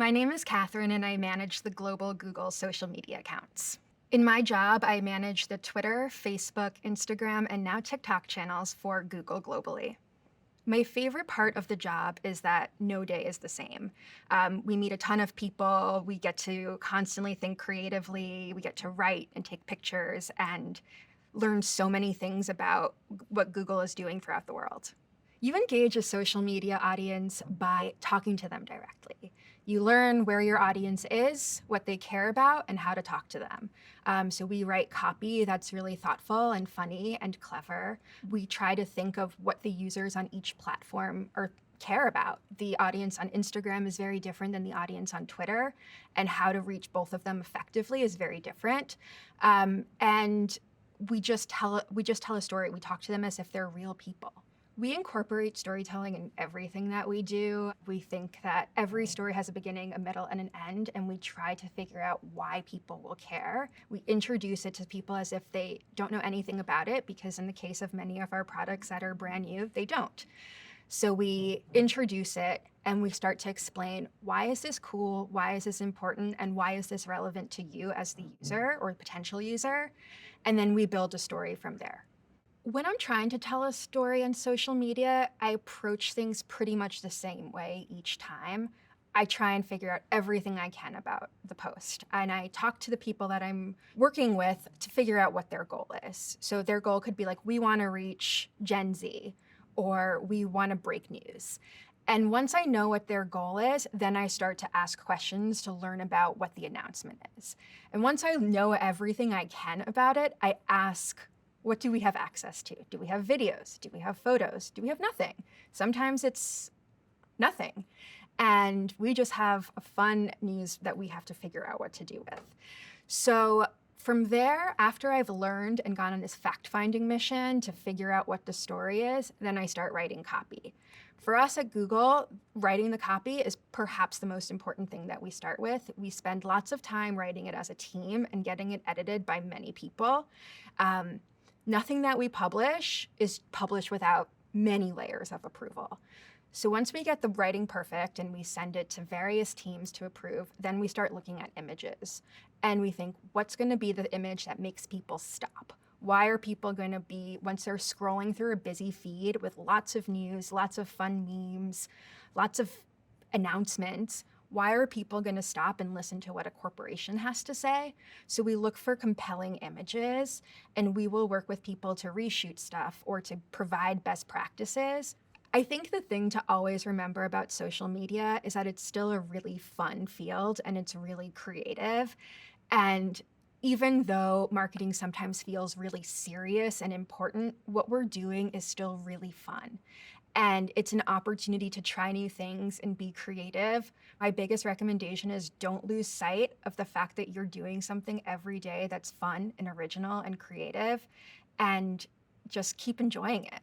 My name is Catherine, and I manage the global Google social media accounts. In my job, I manage the Twitter, Facebook, Instagram, and now TikTok channels for Google globally. My favorite part of the job is that no day is the same. We meet a ton of people. We get to constantly think creatively. We get to write and take pictures and learn so many things about what Google is doing throughout the world. You engage a social media audience by talking to them directly. You learn where your audience is, what they care about, and how to talk to them. So we write copy that's really thoughtful and funny and clever. We try to think of what the users on each platform care about. The audience on Instagram is very different than the audience on Twitter, and how to reach both of them effectively is very different. And we just tell a story. We talk to them as if they're real people. We incorporate storytelling in everything that we do. We think that every story has a beginning, a middle, and an end, and we try to figure out why people will care. We introduce it to people as if they don't know anything about it, because in the case of many of our products that are brand new, they don't. So we introduce it and we start to explain, why is this cool? Why is this important? And why is this relevant to you as the user or potential user? And then we build a story from there. When I'm trying to tell a story on social media, I approach things pretty much the same way each time. I try and figure out everything I can about the post, and I talk to the people that I'm working with to figure out what their goal is. So their goal could be like, we want to reach Gen Z, or we want to break news. And once I know what their goal is, then I start to ask questions to learn about what the announcement is. And once I know everything I can about it, I ask, what do we have access to? Do we have videos? Do we have photos? Do we have nothing? Sometimes it's nothing. And we just have a fun news that we have to figure out what to do with. So from there, after I've learned and gone on this fact-finding mission to figure out what the story is, then I start writing copy. For us at Google, writing the copy is perhaps the most important thing that we start with. We spend lots of time writing it as a team and getting it edited by many people. Nothing that we publish is published without many layers of approval. So once we get the writing perfect and we send it to various teams to approve, then we start looking at images. And we think, what's going to be the image that makes people stop? Why are people going to be, once they're scrolling through a busy feed with lots of news, lots of fun memes, lots of announcements, why are people going to stop and listen to what a corporation has to say? So we look for compelling images, and we will work with people to reshoot stuff or to provide best practices. I think the thing to always remember about social media is that it's still a really fun field and it's really creative. And even though marketing sometimes feels really serious and important, what we're doing is still really fun. And it's an opportunity to try new things and be creative. My biggest recommendation is don't lose sight of the fact that you're doing something every day that's fun and original and creative, and just keep enjoying it.